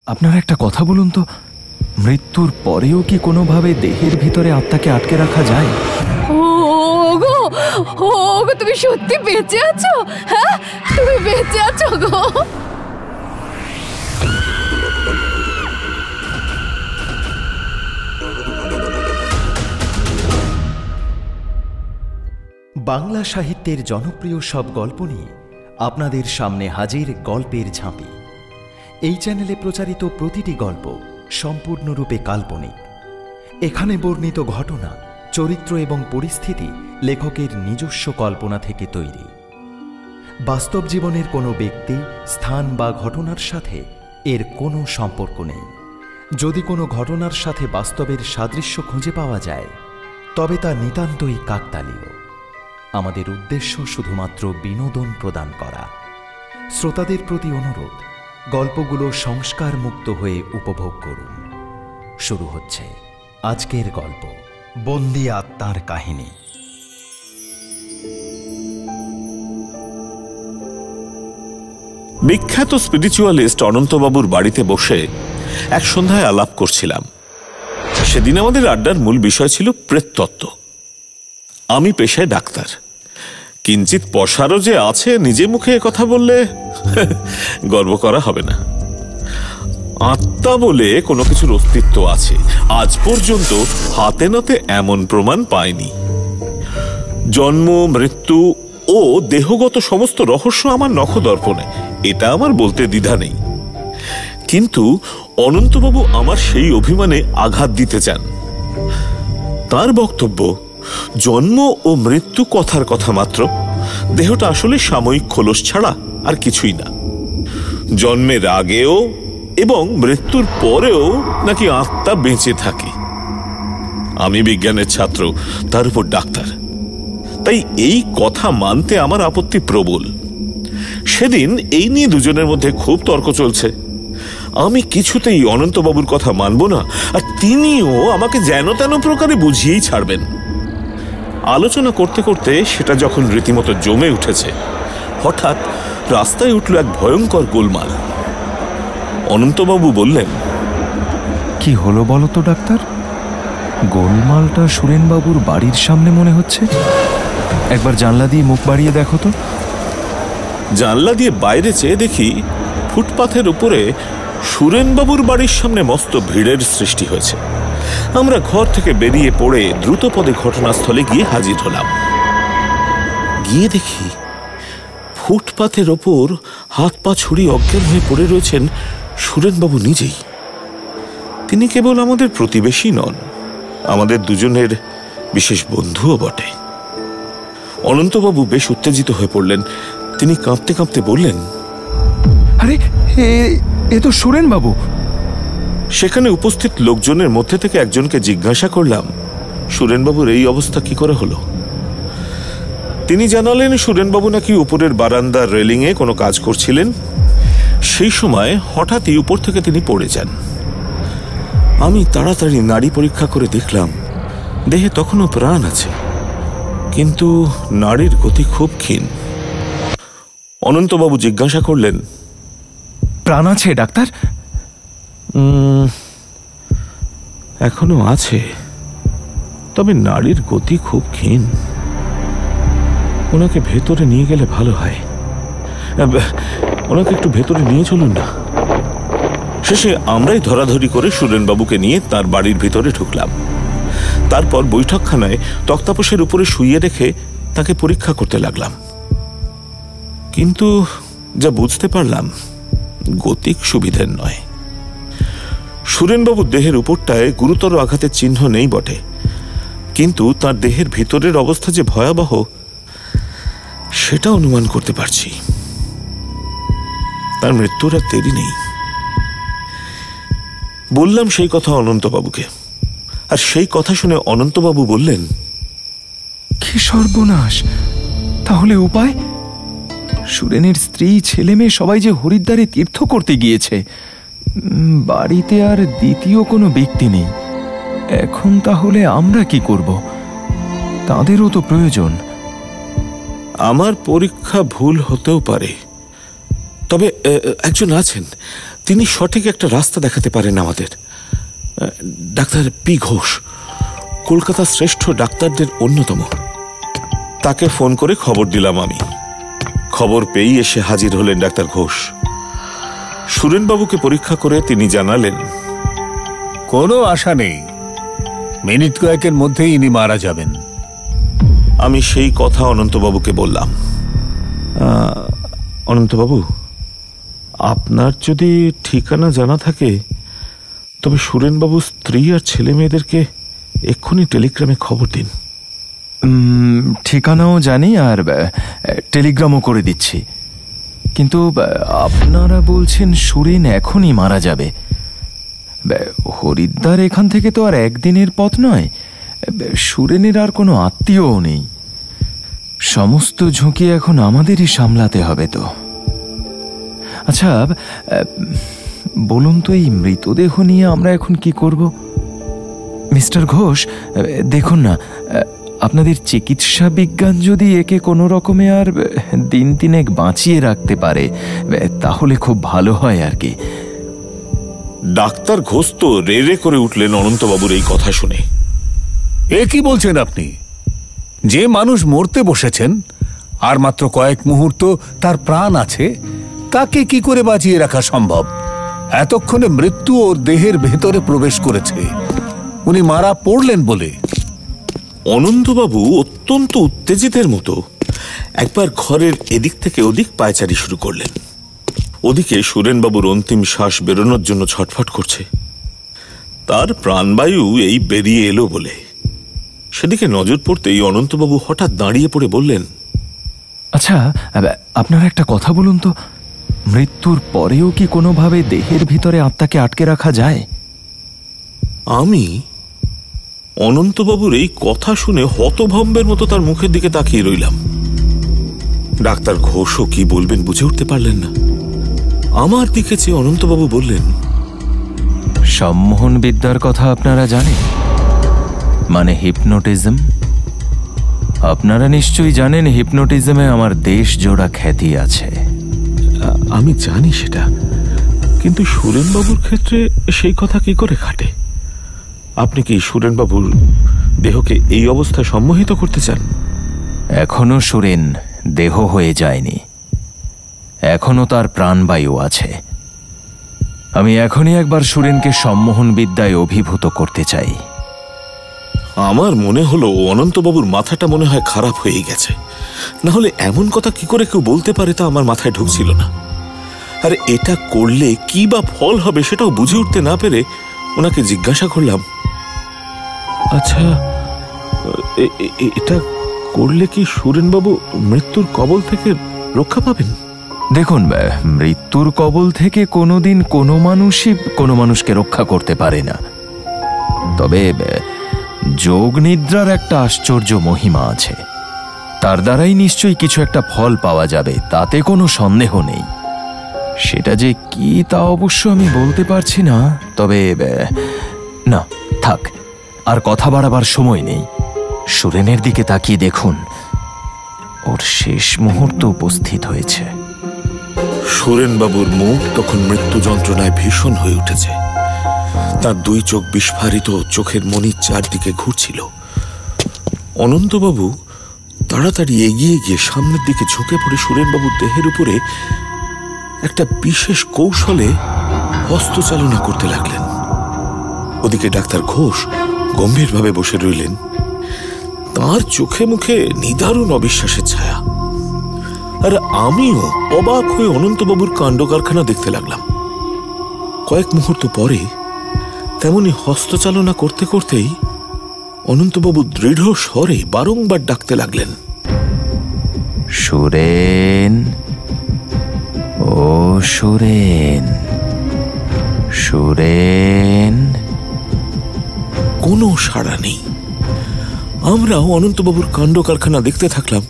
আপনার একটা কথা বলুন তো, মৃত্যুর পরেও কি কোনোভাবে দেহের ভিতরে আত্মাকে আটকে রাখা যায়? ওগো ওগো, তুমি সত্যি বেঁচে আছো? হ্যাঁ, তুমি বেঁচে আছো গো? বাংলা সাহিত্যের জনপ্রিয় সব গল্প নিয়ে আপনাদের সামনে হাজির গল্পের ঝাঁপি। এই চ্যানেলে প্রচারিত প্রতিটি গল্প সম্পূর্ণরূপে কাল্পনিক। এখানে বর্ণিত ঘটনা, চরিত্র এবং পরিস্থিতি লেখকের নিজস্ব কল্পনা থেকে তৈরি। বাস্তব জীবনের কোনো ব্যক্তি, স্থান বা ঘটনার সাথে এর কোনো সম্পর্ক নেই। যদি কোনো ঘটনার সাথে বাস্তবের সাদৃশ্য খুঁজে পাওয়া যায়, তবে তা নিতান্তই কাকতালীয়। আমাদের উদ্দেশ্য শুধুমাত্র বিনোদন প্রদান করা। শ্রোতাদের প্রতি অনুরোধ, গল্পগুলো সংস্কার মুক্ত হয়ে উপভোগ করুন। শুরু হচ্ছে আজকের গল্প, বন্দী আত্মার কাহিনী। বিখ্যাত স্পিরিচুয়ালিস্ট অনন্তবাবুর বাড়িতে বসে এক সন্ধ্যায় আলাপ করছিলাম। সেদিন আমাদের আড্ডার মূল বিষয় ছিল প্রেততত্ত্ব। আমি পেশায় ডাক্তার, কিঞ্চিত পশারও যে আছে নিজে মুখে কথা বললে গর্ব করা হবে না। আত্মা বলে কোনো কিছুর অস্তিত্ব আছে, আজ পর্যন্ত হাতে নাতে এমন প্রমাণ পাইনি। জন্ম, মৃত্যু ও দেহগত সমস্ত রহস্য আমার নখদর্পণে, এটা আমার বলতে দ্বিধা নেই। কিন্তু অনন্তবাবু আমার সেই অভিমানে আঘাত দিতে চান। তার বক্তব্য, জন্ম ও মৃত্যু কথার কথা মাত্র, দেহটা আসলে সাময়িক খোলস ছাড়া আর কিছুই না। জন্মের আগেও এবং মৃত্যুর পরেও নাকি আত্মা বেঁচে থাকে। আমি বিজ্ঞানের ছাত্র, তার উপর ডাক্তার, তাই এই কথা মানতে আমার আপত্তি প্রবল। সেদিন এই নিয়ে দুজনের মধ্যে খুব তর্ক চলছে। আমি কিছুতেই অনন্তবাবুর কথা মানব না, আর তিনিও আমাকে যেন তেন প্রকারে বুঝিয়েই ছাড়বেন। আলোচনা করতে করতে সেটা যখন রীতিমতো জমে উঠেছে, হঠাৎ রাস্তায় উঠল এক ভয়ঙ্কর গোলমাল। অনন্তবাবু বললেন, কি হলো বলো তো ডাক্তার? গোলমালটা সুরেনবাবুর বাড়ির সামনে মনে হচ্ছে। একবার জানলা দিয়ে মুখ বাড়িয়ে দেখো তো। জানলা দিয়ে বাইরে চেয়ে দেখি ফুটপাথের উপরে সুরেনবাবুর বাড়ির সামনে মস্ত ভিড়ের সৃষ্টি হয়েছে। আমরা ঘর থেকে বেরিয়ে পড়ে দ্রুত পদে ঘটনাস্থলে গিয়ে হাজির হলাম। গিয়ে দেখি ফুটপাথের ওপর হাত পা ছুড়ি অজ্ঞান হয়ে পড়ে রয়েছেন সুরেনবাবু নিজেই। তিনি কেবল আমাদের প্রতিবেশী নন, আমাদের দুজনের বিশেষ বন্ধুও বটে। অনন্তবাবু বেশ উত্তেজিত হয়ে পড়লেন। তিনি কাঁপতে কাঁপতে বললেন, আরে এ তো সুরেনবাবু। সেখানে উপস্থিত লোকজনের মধ্যে থেকে একজনকে জিজ্ঞাসা করলাম, সুরেনবাবুর এই অবস্থা কি করে হলো? তিনি জানালেন, সুরেনবাবু নাকি উপরের বারান্দার রেলিংয়ে কোনো কাজ করছিলেন। সেই সময় হঠাৎই উপর থেকে তিনি পড়ে যান। আমি তাড়াতাড়ি নাড়ি পরীক্ষা করে দেখলাম, দেহে তখনও প্রাণ আছে, কিন্তু নাড়ির গতি খুব ক্ষীণ। অনন্তবাবু জিজ্ঞাসা করলেন, প্রাণ আছে ডাক্তার? এখনো আছে, তবে নাড়ির গতি খুব ক্ষীণ। ওনাকে ভেতরে নিয়ে গেলে ভালো হয়। ওনাকে একটু ভেতরে নিয়ে চলুন না। শেষে আমরাই ধরাধরি করে সুরেনবাবুকে নিয়ে তার বাড়ির ভিতরে ঢুকলাম। তারপর বৈঠকখানায় তক্তাপোশের উপরে শুইয়ে রেখে তাকে পরীক্ষা করতে লাগলাম। কিন্তু যা বুঝতে পারলাম, গতিক সুবিধের নয়। সুরেনবাবুর দেহের উপরটায় গুরুতর আঘাতের চিহ্ন নেই বটে, কিন্তু তার দেহের ভিতরের অবস্থা যে ভয়াবহ, সেটা অনুমান করতে পারছি। তার মৃত্যুর আর দেরি নেই। বললাম সেই কথা অনন্তবাবুকে, আর সেই কথা শুনে অনন্তবাবু বললেন, কি সর্বনাশ! তাহলে উপায়? সুরেনের স্ত্রী, ছেলে মেয়ে সবাই যে হরিদ্বারে তীর্থ করতে গিয়েছে। বাড়িতে আর দ্বিতীয় কোনো ব্যক্তি নেই। এখন তাহলে আমরা কি করব? তাদেরও তো প্রয়োজন। আমার পরীক্ষা ভুল হতেও পারে, তবে একজন আছেন, তিনি সঠিক একটা রাস্তা দেখাতে পারেন আমাদের। ডাক্তার পি ঘোষ, কলকাতার শ্রেষ্ঠ ডাক্তারদের অন্যতম। তাকে ফোন করে খবর দিলাম আমি। খবর পেয়েই এসে হাজির হলেন ডাক্তার ঘোষ। সুরেনবাবুকে পরীক্ষা করে তিনি জানালেন, কোনো আশা নেই, মিনিট কয়েকের মধ্যেই ইনি মারা যাবেন। আমি সেই কথা অনন্তবাবুকে বললাম। অনন্তবাবু, আপনার যদি ঠিকানা জানা থাকে তবে সুরেনবাবু স্ত্রী আর ছেলে মেয়েদেরকে এক্ষুনি টেলিগ্রামে খবর দিন। ঠিকানাও জানি আর টেলিগ্রামও করে দিচ্ছি, কিন্তু আপনারা বলছেন সুরেন এখনই মারা যাবে। হরিদ্বার এখান থেকে তো আর একদিনের পথ নয়। সুরেনের আর কোনো আত্মীয়ও নেই। সমস্ত ঝুঁকি এখন আমাদেরই সামলাতে হবে তো। আচ্ছা বলুন তো, এই মৃতদেহ নিয়ে আমরা এখন কি করব? মিস্টার ঘোষ, দেখুন না, আপনাদের চিকিৎসা বিজ্ঞান যদি একে কোনো রকমে আর দিন তিনেক বাঁচিয়ে রাখতে পারে তাহলে খুব ভালো হয় আর কি। ডাক্তার ঘোষ তো রে রে করে উঠলেন অনন্তবাবুর এই কথা শুনে। এ কি বলছেন আপনি? যে মানুষ মরতে বসেছেন, আর মাত্র কয়েক মুহূর্ত তার প্রাণ আছে, তাকে কি করে বাঁচিয়ে রাখা সম্ভব? এতক্ষণে মৃত্যু ওর দেহের ভেতরে প্রবেশ করেছে, উনি মারা পড়লেন বলে। অনন্তবাবু অত্যন্ত উত্তেজিতের মতো একবার ঘরের এদিক থেকে ওদিক পায়চারি শুরু করলেন। ওদিকে সুরেনবাবুর অন্তিম শ্বাস বেরোনোর জন্য ছটফট করছে। তার প্রাণবায়ু এই বেরিয়ে এলো বলে। সেদিকে নজর পড়তেই অনন্তবাবু হঠাৎ দাঁড়িয়ে পড়ে বললেন, আচ্ছা আপনারা একটা কথা বলুন তো, মৃত্যুর পরেও কি কোনোভাবে দেহের ভিতরে আত্মাকে আটকে রাখা যায়? আমি অনন্তবাবুর এই কথা শুনে হতভম্বের মতো তার মুখের দিকে তাকিয়ে রইলাম। ডাক্তার ঘোষও কি বলবেন বুঝে উঠতে পারলেন না। আমার দিকে চেয়ে অনন্তবাবু বললেন, সম্মোহন বিদ্যার কথা আপনারা জানেন, মানে হিপনোটিজম। আপনারা নিশ্চয়ই জানেন হিপনোটিজমে আমার দেশ জোড়া খ্যাতি আছে। আমি জানি সেটা, কিন্তু সুরেনবাবুর ক্ষেত্রে সেই কথা কি করে খাটে? আপনি কি সুরেনবাবুর দেহকে এই অবস্থায় সম্মোহিত করতে চান? এখনো সুরেন দেহ হয়ে যায়নি, এখনো তার প্রাণবায়ু আছে। আমি এখনই একবার সুরেনকে সম্মোহন বিদ্যায় অভিভূত করতে চাই। আমার মনে হলো অনন্তবাবুর মাথাটা মনে হয় খারাপ হয়ে গেছে, না হলে এমন কথা কি করে কেউ বলতে পারে তা আমার মাথায় ঢুকছিল না। আর এটা করলে কি বা ফল হবে সেটাও বুঝে উঠতে না পেরে ওনাকে জিজ্ঞাসা করলাম, আচ্ছা এটা করলে কি সুরেনবাবু মৃত্যুর কবল থেকে রক্ষা পাবেন? দেখুন, মৃত্যুর কবল থেকে কোনোদিন কোনো মানুষই কোনো মানুষকে রক্ষা করতে পারে না। তবে যোগ নিদ্রার একটা আশ্চর্য মহিমা আছে, তার দ্বারাই নিশ্চয়ই কিছু একটা ফল পাওয়া যাবে, তাতে কোনো সন্দেহ নেই। সেটা যে কি তা অবশ্য আমি বলতে পারছি না। তবে না, থাক, আর কথা বাড়াবার সময় নেই। সুরেনের দিকে তাকিয়ে দেখুন, ওর শেষ মুহূর্ত উপস্থিত হয়েছে। সুরেনবাবুর মুখ তখন মৃত্যু যন্ত্রণায় ভীষণ হয়ে উঠেছে। তার দুই চোখ বিস্ফারিত, চোখের মণি চারদিকে ঘুরছিল। অনন্তবাবু তাড়াতাড়ি এগিয়ে গিয়ে সামনের দিকে ঝুঁকে পড়ে সুরেনবাবুর দেহের উপরে একটা বিশেষ কৌশলে হস্তচালনা করতে লাগলেন। ওদিকে ডাক্তার ঘোষ গম্ভীরভাবে বসে রইলেন, তার চোখে মুখে নিদারুণ অবিশ্বাসের ছায়া। আর আমিও অবাক হয়ে অনন্তবাবুর কাণ্ড কারখানা দেখতে লাগলাম। কয়েক মুহূর্ত পরে তেমনি হস্তচালনা করতে করতেই অনন্তবাবু দৃঢ় স্বরে বারংবার ডাকতে লাগলেন, সুরেন, ও সুরেন, সুরেন। কোনো সাড়া নেই। আমরাও অনন্তবাবুর কাণ্ড কারখানা দেখতে থাকলাম।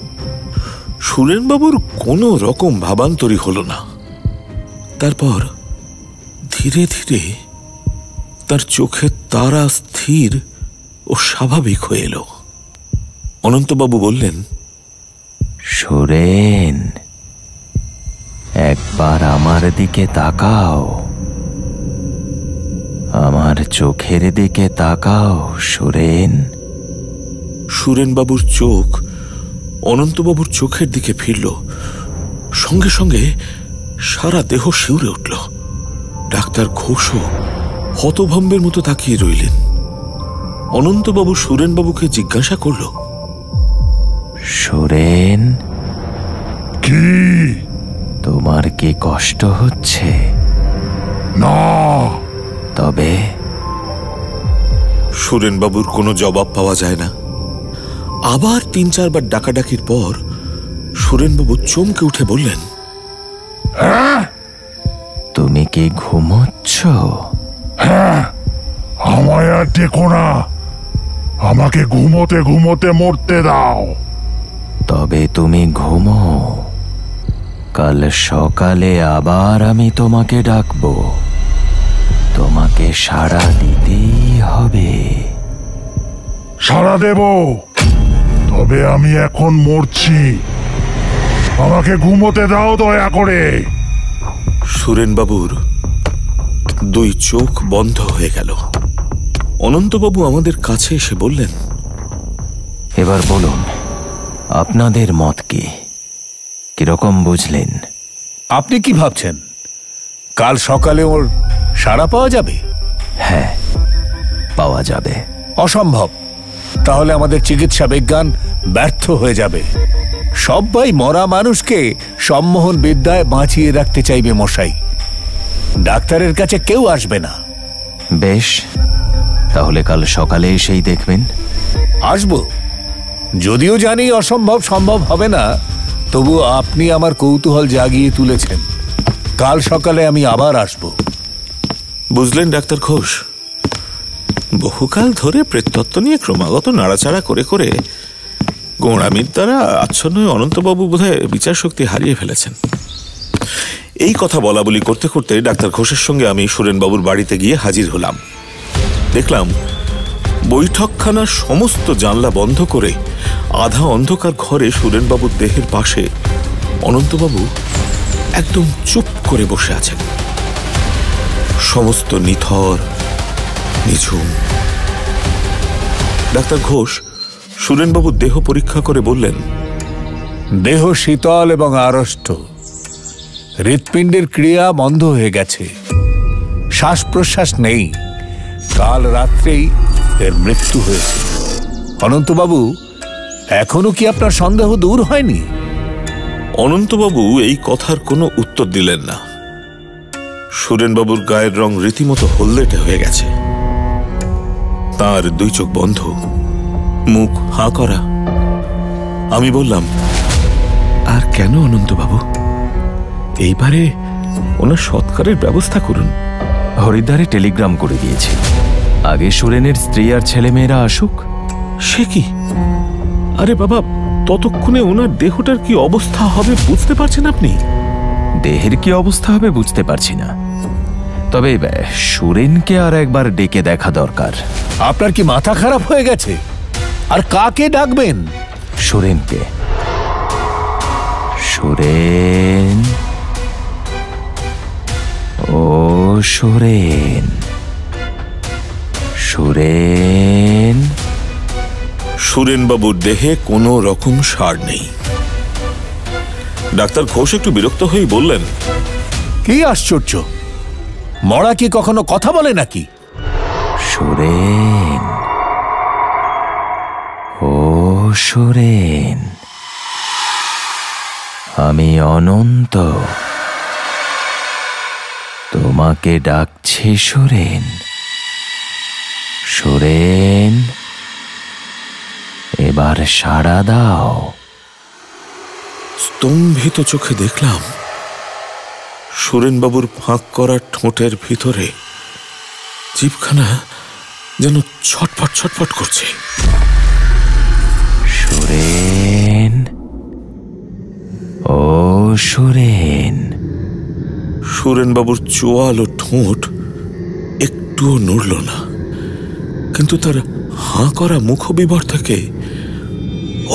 সুরেনবাবুর কোনো রকম ভাবান্তরই হল না। তারপর ধীরে ধীরে তার চোখের তারা স্থির ও স্বাভাবিক হয়ে এলো। অনন্তবাবু বললেন, সুরেন, একবার আমার দিকে তাকাও। আমার চোখের দিকে তাকাও সুরেন। সুরেনবাবুর চোখ অনন্তবাবুর চোখের দিকে ফিরল। সঙ্গে সঙ্গে সারা দেহ শিউরে উঠল। ডাক্তার ঘোষও হতভম্বের মতো তাকিয়ে রইলেন। অনন্তবাবু সুরেনবাবুকে জিজ্ঞাসা করল, সুরেন, কি? তোমার কি কষ্ট হচ্ছে? না। তবে? সুরেনবাবুর কোনো জবাব পাওয়া যায় না। আবার ৩-৪ বার ডাকাডাকির পর সুরেনবাবু চমকে উঠে বললেন, হ্যাঁ? তুমি কি ঘুমোচ্ছ? হ্যাঁ, আমায় আর দেখো না। আমাকে ঘুমোতে ঘুমোতে মরতে দাও। তবে তুমি ঘুমো, কাল সকালে আবার আমি তোমাকে ডাকবো। তোমাকে সাড়া দিতেই হবে। সাড়া দেব, তবে আমি এখন মরছি। আমাকে ঘুমোতে দাও দয়া করে। সুরেনবাবুর 2 চোখ বন্ধ হয়ে গেল। অনন্তবাবু আমাদের কাছে এসে বললেন, এবার বলুন, আপনাদের মত কি? কিরকম বুঝলেন? আপনি কি ভাবছেন কাল সকালে ওর সাড়া পাওয়া যাবে? হ্যাঁ, পাওয়া যাবে। অসম্ভব। তাহলে আমাদের চিকিৎসা বিজ্ঞান ব্যর্থ হয়ে যাবে। সবাই মরা মানুষকে সম্মোহন বিদ্যায় বাঁচিয়ে রাখতে চাইবে মশাই। ডাক্তারের কাছে কেউ আসবে না। বেশ, তাহলে কাল সকালে এসেই দেখবেন। আসবো, যদিও জানি অসম্ভব সম্ভব হবে না, তবু আপনি আমার কৌতূহল জাগিয়ে তুলেছেন। কাল সকালে আমি আবার আসবো। বুঝলেন ডাক্তার ঘোষ, বহুকাল ধরে প্রেততত্ত্ব নিয়ে ক্রমাগত নাড়াচাড়া করে করে গোঁড়ামির দ্বারা আচ্ছন্ন অনন্তবাবু বোধহয় বিচার শক্তি হারিয়ে ফেলেছেন। এই কথা বলা বলি করতে করতে ডাক্তার ঘোষের সঙ্গে আমি সুরেনবাবুর বাড়িতে গিয়ে হাজির হলাম। দেখলাম বৈঠকখানার সমস্ত জানলা বন্ধ করে আধা অন্ধকার ঘরে সুরেনবাবুর দেহের পাশে অনন্তবাবু একদম চুপ করে বসে আছেন। সমস্ত নিথর, নিঝুম। ডাক্তার ঘোষ সুরেনবাবুর দেহ পরীক্ষা করে বললেন, দেহ শীতল এবং আড়ষ্ট। হৃৎপিণ্ডের ক্রিয়া বন্ধ হয়ে গেছে, শ্বাস প্রশ্বাস নেই। কাল রাত্রেই এর মৃত্যু হয়েছে। অনন্তবাবু, এখনো কি আপনার সন্দেহ দূর হয়নি? অনন্তবাবু এই কথার কোনো উত্তর দিলেন না। সুরেনবাবুর গায়ের রং রীতিমতো হলদেটে হয়ে গেছে। তার 2 চোখ বন্ধ, মুখ হাঁ করা। আমি বললাম, আর কেন অনন্তবাবু, এইবারে ওনার সৎকারের ব্যবস্থা করুন। হরিদ্বারে টেলিগ্রাম করে দিয়েছি, আগে সুরেনের স্ত্রী আর ছেলেমেয়েরা আসুক। সে কি? আরে বাবা, ততক্ষণে ওনার দেহটার কি অবস্থা হবে বুঝতে পারছেন আপনি? দেহের কি অবস্থা হবে বুঝতে পারছি না, তবে সুরেনকে আর একবার ডেকে দেখা দরকার। আপনার কি মাথা খারাপ হয়ে গেছে? আর কাকে ডাকবেন? সুরেনকে। সুরেন, ও সুরেন, সুরেন। সুরেনবাবুর দেহে কোনো রকম সাড় নেই। ডাক্তার ঘোষ একটু বিরক্ত হয়ে বললেন, কি আশ্চর্য, মরা কি কখনো কথা বলে নাকি? সুরেন, ও সুরেন, আমি অনন্ত, তোমাকে ডাকছি সুরেন। সুরেন, এবার সাড়া দাও। স্তম্ভিত চোখে দেখলাম সুরেনবাবুর ফাঁক করা ঠোঁটের ভিতরে জিভখানা যেন ছটফট ছটফট করছে। সুরেন, ও সুরেন। সুরেনবাবুর চোয়ালো ঠোঁট একটুও নড়ল না, কিন্তু তার হাঁ করা মুখবিবর থেকে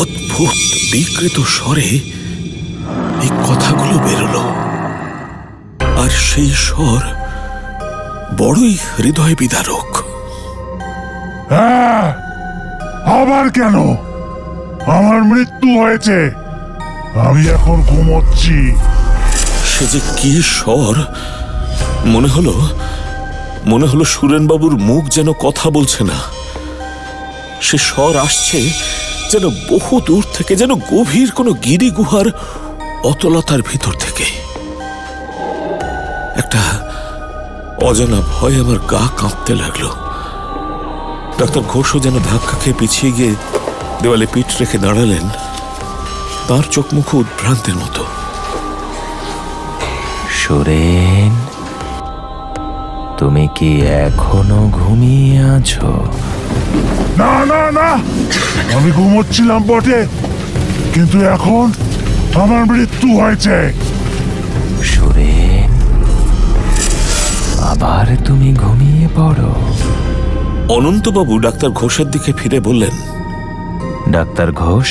অদ্ভুত বিকৃত স্বরে এই কথাগুলো বেরোল। আর সেই স্বর বড়ই হৃদয় বিদারক। হ্যাঁ, আবার কেন? আমার মৃত্যু হয়েছে, আমি এখন ঘুমোচ্ছি। সে যে কি স্বর! মনে হলো সুরেনবাবুর মুখ যেন কথা বলছে না। সে স্বর আসছে যেন বহু দূর থেকে, যেন গভীর কোনো গিরি গুহার অতলতার ভিতর থেকে। একটা অজানা ভয় আমার গা কাঁপতে লাগলো। ডাক্তার ঘোষও যেন ধাক্কা খেয়ে পিছিয়ে গিয়ে দেওয়ালে পিঠ রেখে দাঁড়ালেন, তার চোখ মুখ উদ্ভ্রান্তের মতো। সুরেন, তুমি কি এখনো ঘুমিয়ে আছো? না না না, আমি ঘুমোচ্ছিলাম বটে, কিন্তু এখন আমার মৃত্যু হয়েছে। সুরেন, আবার তুমি ঘুমিয়ে পড়ো। অনন্তবাবু ডাক্তার ঘোষের দিকে ফিরে বললেন, ডাক্তার ঘোষ,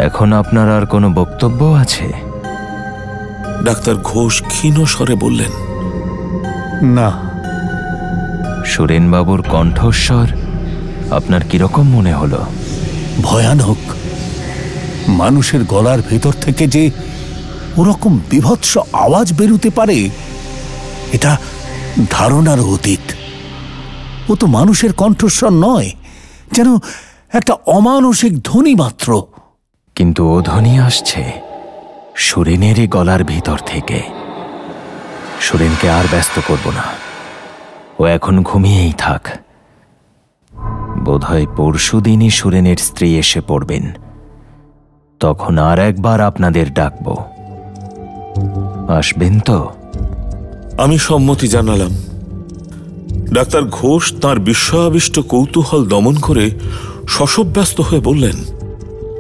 এখন আপনার আর কোনো বক্তব্য আছে? ডাক্তার ঘোষ ক্ষীণ স্বরে বললেন, না। সুরেনবাবুর কণ্ঠস্বর আপনার কিরকম মনে হলো? ভয়ানক। মানুষের গলার ভেতর থেকে যে ওরকম বিভৎস আওয়াজ বেরুতে পারে, এটা ধারণার অতীত। ও তো মানুষের কণ্ঠস্বর নয়, যেন একটা অমানসিক ধ্বনি মাত্র। কিন্তু ও ধ্বনি আসছে সুরেনেরই গলার ভিতর থেকে। সুরেনকে আর ব্যস্ত করব না, ও এখন ঘুমিয়েই থাক। বোধহয় পরশুদিনই সুরেনের স্ত্রী এসে পড়বেন, তখন আর একবার আপনাদের ডাকব। আসবেন তো? আমি সম্মতি জানালাম। ডাক্তার ঘোষ তাঁর বিস্ময়াবিষ্ট কৌতূহল দমন করে শশব্যস্ত হয়ে বললেন,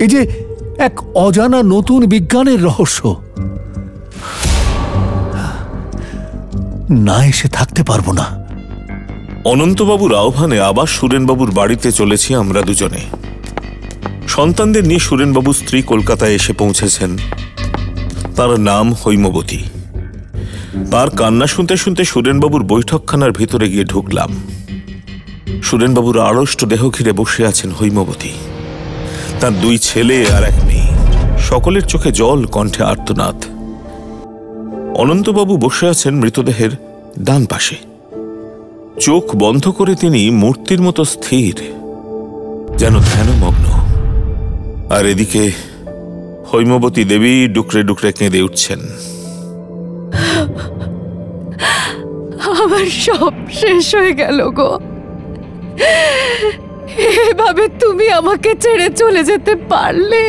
এই যে এক অজানা নতুন বিজ্ঞানের রহস্য, না এসে থাকতে পারবো না। অনন্তবাবুর আহ্বানে আবার সুরেনবাবুর বাড়িতে চলেছি আমরা দুজনে। সন্তানদের নিয়ে সুরেনবাবুর স্ত্রী কলকাতায় এসে পৌঁছেছেন। তার নাম হৈমবতী। তার কান্না শুনতে শুনতে সুরেনবাবুর বৈঠকখানার ভিতরে গিয়ে ঢুকলাম। সুরেনবাবুর আড়ষ্ট দেহ ঘিরে বসে আছেন হৈমবতী, তার দুই ছেলে আর এক মেয়ে। সকলের চোখে জল, কণ্ঠে আর্তনাদ। অনন্তবাবু বসে আছেন মৃতদেহের ডান পাশে। চোখ বন্ধ করে তিনি মূর্তির মতো স্থির, যেন ধ্যানমগ্ন। আর এদিকে হৈমবতী দেবী ডুকরে ডুকরে কেঁদে উঠছেন। আমার সব শেষ হয়ে গেল গো। এভাবে তুমি আমাকে ছেড়ে চলে যেতে পারলে?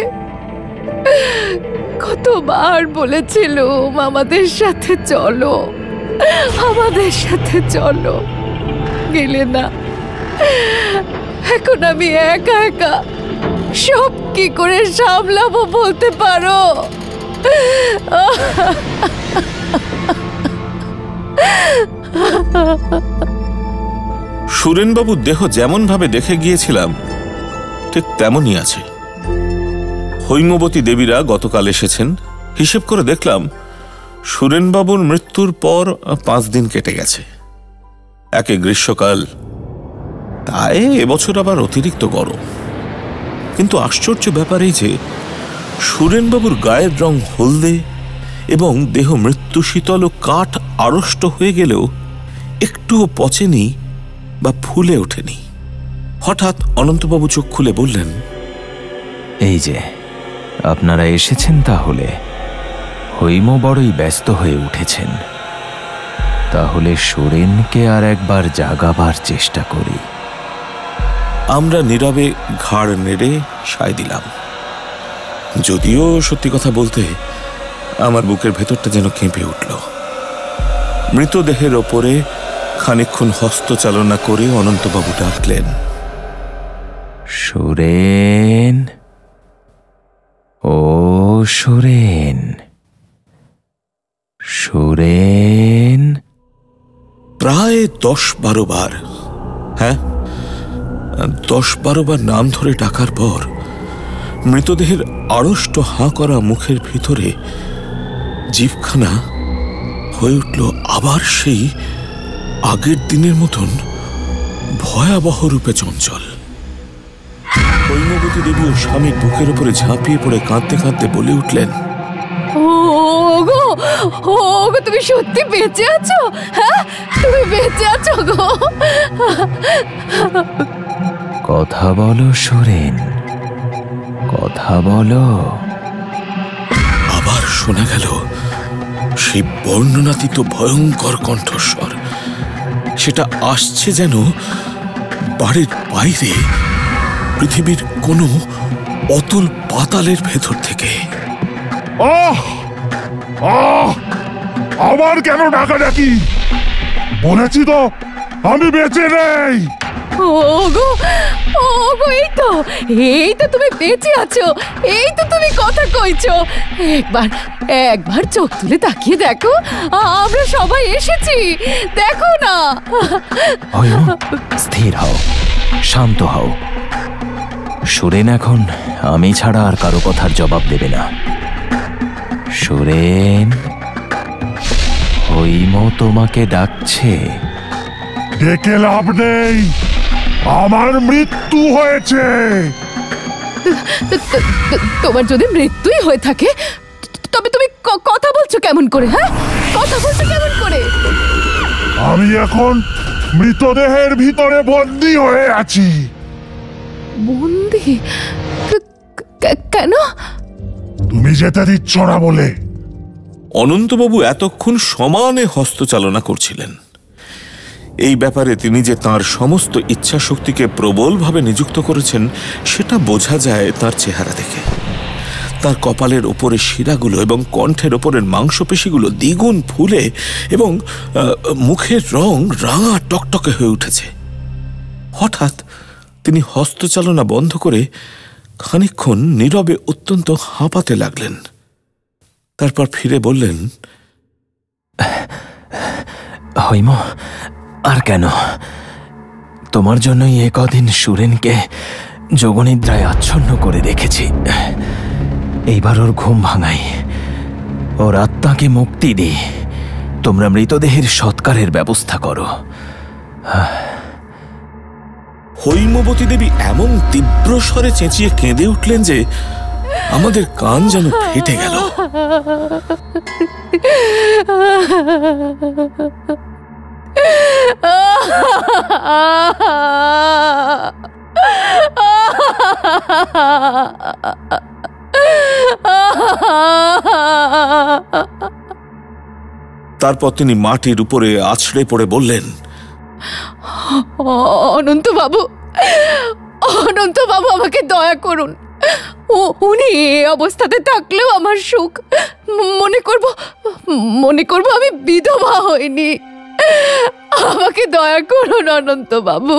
কতবার বলেছিলুম আমাদের সাথে চলো, আমাদের সাথে চলো, গেলে না। এখন আমি একা একা সব কি করে সামলাবো বলতে পারো? সুরেনবাবুর দেহ যেমন ভাবে দেখে গিয়েছিলাম ঠিক তেমনই আছে। হৈমবতী দেবীরা গতকাল এসেছেন। হিসেব করে দেখলাম সুরেনবাবুর মৃত্যুর পর 5 দিন কেটে গেছে। একে গ্রীষ্মকাল, তাই এবছর আবার অতিরিক্ত গরম। কিন্তু আশ্চর্য ব্যাপার এই যে সুরেনবাবুর গায়ের রং হলদে এবং দেহ মৃত্যু শীতল ও কাঠ আড়ষ্ট হয়ে গেলেও একটুও পচেনি বা ফুলে ওঠেনি। হঠাৎ অনন্তবাবু চোখ খুলে বললেন, এই যে আপনারা এসেছেন, তাহলে হৈম বড়ই ব্যস্ত হয়ে উঠেছেন। তাহলে সুরেনকে আর একবার জাগাবার চেষ্টা করি। আমরা নীরবে ঘাড় নেড়ে সায় দিলাম। যদিও সত্যি কথা বলতে আমার বুকের ভেতরটা যেন কেঁপে উঠল। মৃতদেহের ওপরে খানিকক্ষণ হস্তচালনা করে অনন্তবাবু ডাকলেন, সুরেন, ও সুরেন, সুরেন। প্রায় 10-12 বার, হ্যাঁ 10-12 বার নাম ধরে ডাকার পর মৃতদেহের আড়ষ্ট হাঁ করা মুখের ভিতরে জিভখানা হয়ে উঠল আবার সেই আগের দিনের মতন ভয়াবহ রূপে চঞ্চল। হৈমবতী দেবী ও স্বামীর বুকের উপরে ঝাঁপিয়ে পড়ে কাঁদতে কাঁদতে বলে উঠলেন, ওগো ওগো তুমি সত্যি বেঁচে আছো? হ্যাঁ, তুমি বেঁচে আছো গো? কথা বলো সুরেন, কথা বলো। আবার শোনা গেল সেই বর্ণনাতীত ভয়ঙ্কর কণ্ঠস্বর। সেটা আসছে যেন বাড়ির বাইরে, পৃথিবীর কোনো অতল পাতালের ভেতর থেকে। আবার কেন ডাকাডাকি? বলেছি তো আমি বেঁচে নেই। ওগো ওগো, এই তো তুমি বেঁচে আছো, এই তো তুমি কথা কইছো। একবার চোখ তুলে তাকিয়ে দেখো, আমরা সবাই এসেছি, দেখো না। স্থির হও, শান্ত হও। সুরেন এখন আমি ছাড়া আর কারো কথার জবাব দেবে না। সুরেন, হৈম তোমাকে ডাকছে। ডেকে লাভ নেই, আমার মৃত্যু হয়েছে। তোমার যদি মৃত্যুই হয়ে থাকে, তবে তুমি কথা বলছো কেমন করে? হ্যাঁ, কথা বলছো কেমন করে? আমি এখন মৃতদেহের ভিতরে বন্দী হয়ে আছি। বন্দী? কেন? তুমি যেতে দিচ্ছ না বলে। অনন্তবাবু এতক্ষণ সমানে হস্তচালনা করছিলেন। এই ব্যাপারে তিনি যে তাঁর সমস্ত ইচ্ছা শক্তিকে প্রবলভাবে নিযুক্ত করেছেন সেটা বোঝা যায় তার চেহারা দেখে। তার কপালের ওপরে শিরাগুলো এবং কণ্ঠের ওপরের মাংসপেশিগুলো দ্বিগুণ ফুলে এবং মুখের রং রাঙা টকটকে হয়ে উঠেছে। হঠাৎ তিনি হস্তচালনা বন্ধ করে খানিকক্ষণ নীরবে অত্যন্ত হাঁপাতে লাগলেন। তারপর ফিরে বললেন, হৈম, আর কেন? তোমার জন্যই এ কদিন সুরেনকে যোগনিদ্রায় আচ্ছন্ন করে রেখেছি। এইবার ওর ঘুম ভাঙাই, ওর আত্মাকে মুক্তি দিই। তোমরা মৃতদেহের সৎকারের ব্যবস্থা করো। হৈমবতী দেবী এমন তীব্র স্বরে চেঁচিয়ে কেঁদে উঠলেন যে আমাদের কান যেন ফেটে গেল। তারপর তিনি মাটির উপরে আছড়ে পড়ে বললেন, অনন্ত বাবু, অনন্ত বাবু, আমাকে দয়া করুন। উনি এই অবস্থাতে থাকলেও আমার সুখ। মনে করব আমি বিধবা হইনি। আমাকে দয়া করুন অনন্ত বাবু।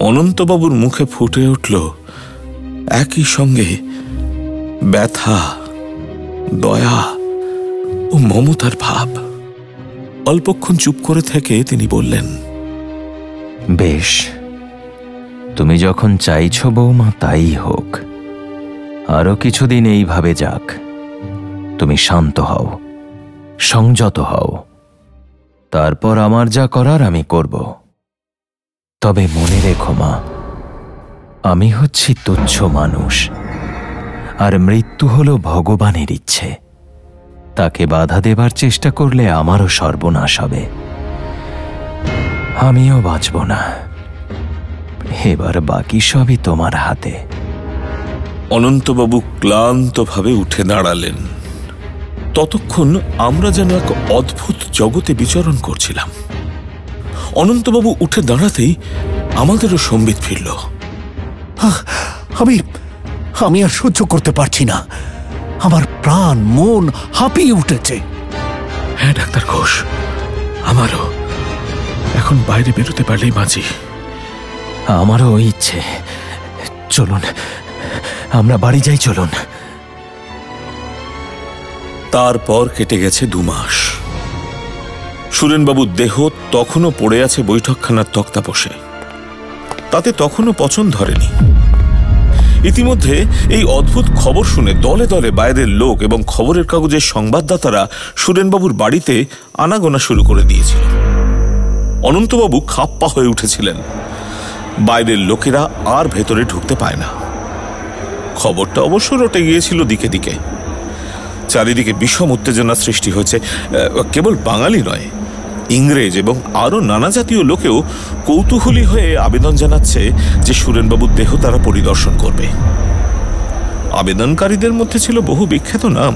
অনন্তবাবুর মুখে ফুটে উঠল একই সঙ্গে ব্যথা, দয়া ও মমতার ভাব। অল্পক্ষণ চুপ করে থেকে তিনি বললেন, বেশ, তুমি যখন চাইছ বৌমা তাই হোক। আরো কিছুদিন এইভাবে যাক। তুমি শান্ত হও, সংযত হও, তারপর আমার যা করার আমি করব। তবে মনে রেখো মা, আমি হচ্ছি তুচ্ছ মানুষ, আর মৃত্যু হলো ভগবানের ইচ্ছে। তাকে বাধা দেবার চেষ্টা করলে আমারও সর্বনাশ হবে, আমিও বাঁচব না। এবার বাকি সবই তোমার হাতে। অনন্তবাবু ক্লান্তভাবে উঠে দাঁড়ালেন। ততক্ষণ আমরা যেন এক অদ্ভুত জগতে বিচরণ করছিলাম। অনন্তবাবু উঠে দাঁড়াতেই আমাদেরও সম্বিত ফিরল। আমি আর সহ্য করতে পারছি না। আমার প্রাণ মন হাঁপিয়ে উঠেছে। হ্যাঁ ডাক্তার ঘোষ, আমারও। এখন বাইরে বেরোতে পারলেই বাঁচি। আমারও ওই ইচ্ছে। চলুন, আমরা বাড়ি যাই, চলুন। তারপর কেটে গেছে 2 মাস। সুরেনবাবুর দেহ তখনও পড়ে আছে বৈঠকখানার তক্তাপোষে। তাতে তখনও পচন ধরেনি। ইতিমধ্যে এই অদ্ভুত খবর শুনে দলে দলে বাইরের লোক এবং খবরের কাগজের সংবাদদাতারা সুরেনবাবুর বাড়িতে আনাগোনা শুরু করে দিয়েছিল। অনন্তবাবু খাপ্পা হয়ে উঠেছিলেন। বাইরের লোকেরা আর ভেতরে ঢুকতে পায় না। খবরটা অবশ্য রটে গিয়েছিল দিকে দিকে। চারিদিকে বিষম উত্তেজনা সৃষ্টি হয়েছে। কেবল বাঙালি নয়, ইংরেজ এবং আরো নানা জাতীয় লোকেও কৌতূহলী হয়ে আবেদন জানাচ্ছে যে সুরেনবাবুর দেহ তারা পরিদর্শন করবে। আবেদনকারীদের মধ্যে ছিল বহু বিখ্যাত নাম।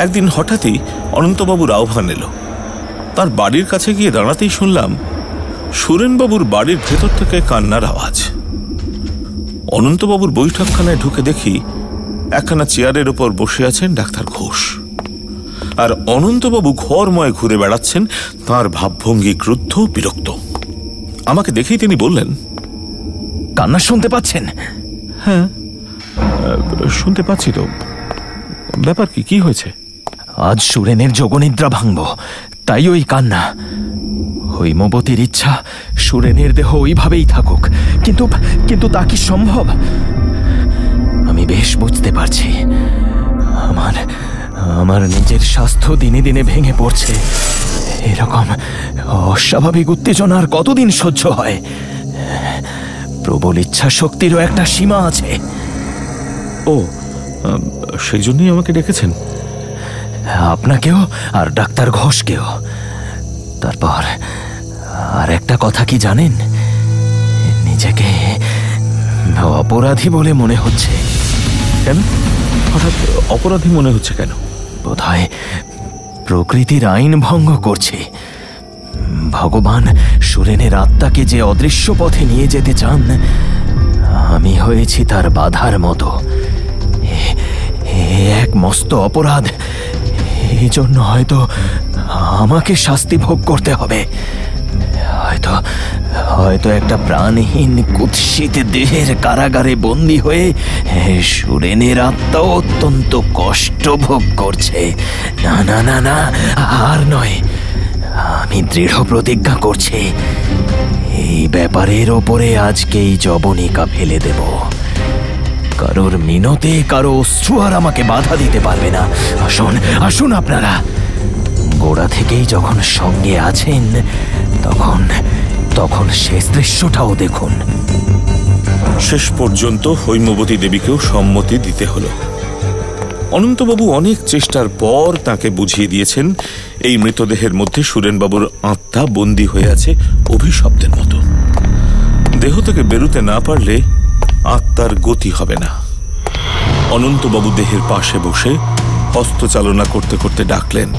একদিন হঠাৎই অনন্তবাবুর আহ্বান এলো। তার বাড়ির কাছে গিয়ে দাঁড়াতেই শুনলাম সুরেনবাবুর বাড়ির ভেতর থেকে কান্নার আওয়াজ। অনন্তবাবুর বৈঠকখানায় ঢুকে দেখি একখানা চেয়ারের ওপর বসে আছেন ডাক্তার ঘোষ, আর অনন্তবাবু ঘরময় ঘুরে বেড়াচ্ছেন। তাঁর ভাবভঙ্গি ক্রুদ্ধ, বিরক্ত। আমাকে দেখেই তিনি বললেন, কান্না শুনতে পাচ্ছেন? হ্যাঁ, শুনতে পাচ্ছি তো। ব্যাপার কি হয়েছে? আজ সুরেনের যোগনিদ্রা ভাঙব, তাই ওই কান্না। হৈমবতীর ইচ্ছা সুরেনের দেহ ওইভাবেই থাকুক, কিন্তু তা কি সম্ভব? আমি বেশ বুঝতে পারছি আমার নিজের স্বাস্থ্য দিনে দিনে ভেঙে পড়ছে। এরকম অস্বাভাবিক উত্তেজনা আর কতদিন সহ্য হয়? প্রবল ইচ্ছা শক্তিরও একটা সীমা আছে। ও, সেই জন্যই আমাকে ডেকেছেন? আপনাকেও আর ডাক্তার ঘোষকেও। তারপর আর একটা কথা কি জানেন? নিজেকে অপরাধী বলে মনে হচ্ছে। কেন? হঠাৎ অপরাধী মনে হচ্ছে কেন? বোধহয় প্রকৃতির আইন ভঙ্গ করছে। ভগবান সুরেনের আত্মাকে যে অদৃশ্য পথে নিয়ে যেতে চান, আমি হয়েছি তার বাধার মতো। এক মস্ত অপরাধ। এই জন্য হয়তো আমাকে শাস্তি ভোগ করতে হবে। হয়তো একটা প্রাণহীন কুৎসিত দেহের কারাগারে বন্দী হয়ে সুরেনের আত্মা অত্যন্ত কষ্ট ভোগ করছে। না না না না, আর নয়। আমি দৃঢ় প্রতিজ্ঞা করছি, এই ব্যাপারের ওপরে আজকেই জবনিকা ফেলে দেব। কারোর মিনতে, কারো অশ্রু আর আমাকে বাধা দিতে পারবে না। আসুন আপনারা। গোড়া থেকেই যখন সঙ্গে আছেন, তখন শেষ দৃশ্যটাও দেখুন। শেষ পর্যন্ত হৈমবতী দেবীকেও সম্মতি দিতে হলো। অনন্তবাবু অনেক চেষ্টার পর তাকে বুঝিয়ে দিয়েছেন এই মৃতদেহের মধ্যে সুরেনবাবুর আত্মা বন্দী হয়ে আছে অভিশপ্তের মতো। দেহ থেকে বেরুতে না পারলে আত্মার গতি হবে না। অনন্তবাবু দেহের পাশে বসে হস্তচালনা করতে করতে ডাকলেন,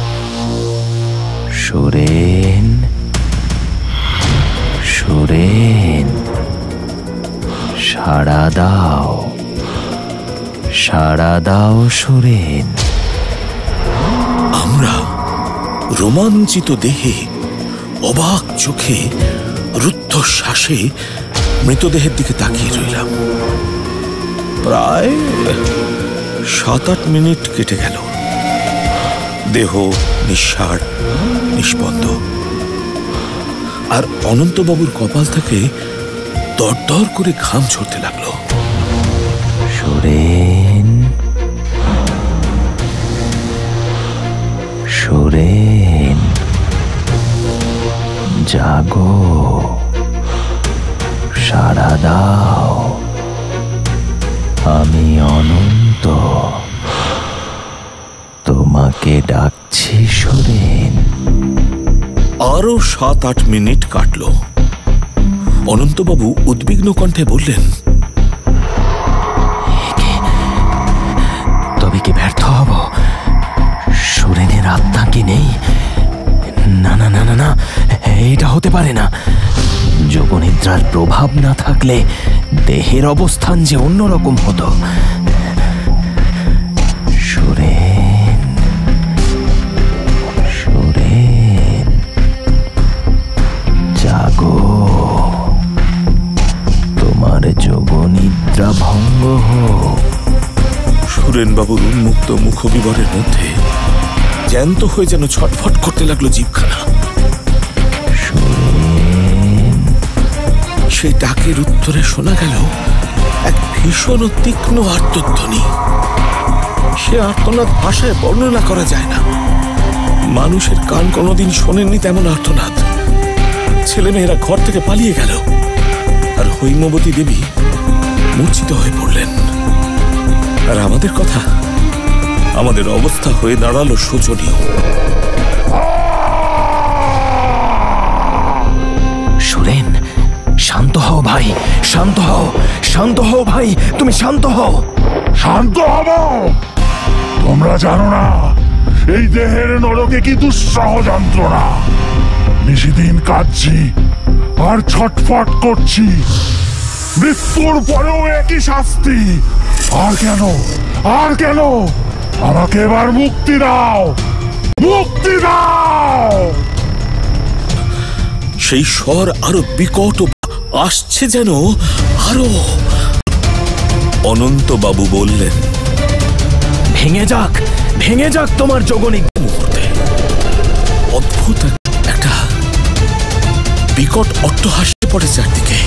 সুরেন, সুরেন, সাড়া দাও, সাড়া দাও সুরেন। আমরা রোমাঞ্চিত দেহে, অবাক চোখে, রুদ্ধশ্বাসে মৃতদেহের দিকে তাকিয়ে রইলাম। প্রায় 7-8 মিনিট কেটে গেল। দেহ নিঃসাড়, নিষ্পন্দ, আর অনন্তবাবুর কপাল থেকে দরদর করে ঘাম ঝরতে লাগলো। সুরেন, সুরেন, জাগো, সাড়া দাও। আমি অনন্ত, তোমাকে ডাকছি সুরেন। আরো 7-8 মিনিট কাটল। অনন্তবাবু উদ্বিগ্ন কণ্ঠে বললেন, তবে কি ব্যর্থ হব? সুরেনের আত্মা কি নেই? না না না না না, এটা হতে পারে না। যোগনিদ্রার প্রভাব না থাকলে দেহের অবস্থান যে অন্যরকম হতো। সুরেন, সুরেন, জাগো, তোমার যোগনিদ্রা ভঙ্গ হোক। সুরেনবাবুর উন্মুক্ত মুখবিবরের মধ্যে জ্যান্ত হয়ে যেন ছটফট করতে লাগলো জিভখানা। সেই ডাকের উত্তরে শোনা গেল, এক ভীষণ তীক্ষ্ণ আর্তধ্বনি। সে আর্তনাদ ভাষায় বর্ণনা করা যায় না। মানুষের কান কোনোদিন শোনেননি তেমন আর্তনাদ। ছেলেমেয়েরা ঘর থেকে পালিয়ে গেল, আর হৈমবতী দেবী মূর্ছিত হয়ে পড়লেন। আর আমাদের কথা, আমাদের অবস্থা হয়ে দাঁড়ালো শোচনীয়। সুরেন, শান্ত হও ভাই, শান্ত হও, শান্ত হও ভাই, তুমি শান্ত হও। শান্ত হব? তোমরা জানো না এই দেহের নরকে কি দুঃসহ যন্ত্রণা। নিশিদিন কাঁদছি আর ছটফট করছি, মৃত্যুর পরেও একই শাস্তি। আর কেন, আর কেন? আমাকে এবার মুক্তি দাও, মুক্তি দাও। সেই স্বর আরো বিকট আসছে, যেন আরো। অনন্তবাবু বললেন, ভেঙে যাক, ভেঙে যাক তোমার যোগনিক। মুহূর্তে অদ্ভুত একটা বিকট অট্টহাসি পড়ে চারদিকে।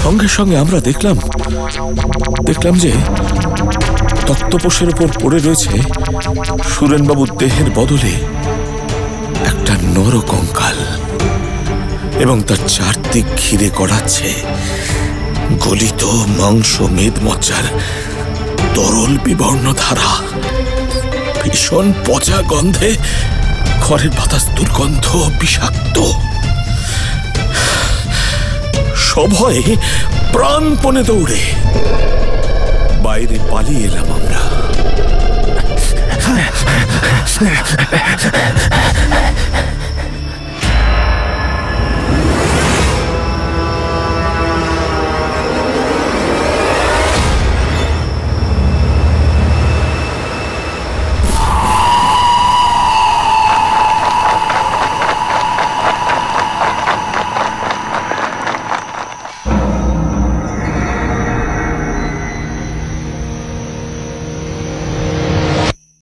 সঙ্গে সঙ্গে আমরা দেখলাম যে তক্তপোষের উপর পড়ে রয়েছে সুরেনবাবুর দেহের বদলে একটা নরকঙ্কাল, এবং তার চারদিক ঘিরে গড়াচ্ছে গলিত মাংস মেদমজ্জার তরল বিবর্ণ ধারা। ভীষণ পচা গন্ধে ঘরের বাতাস দুর্গন্ধ, বিষাক্ত। সভয়ে প্রাণপণে দৌড়ে বাইরে পালিয়ে এলাম আমরা।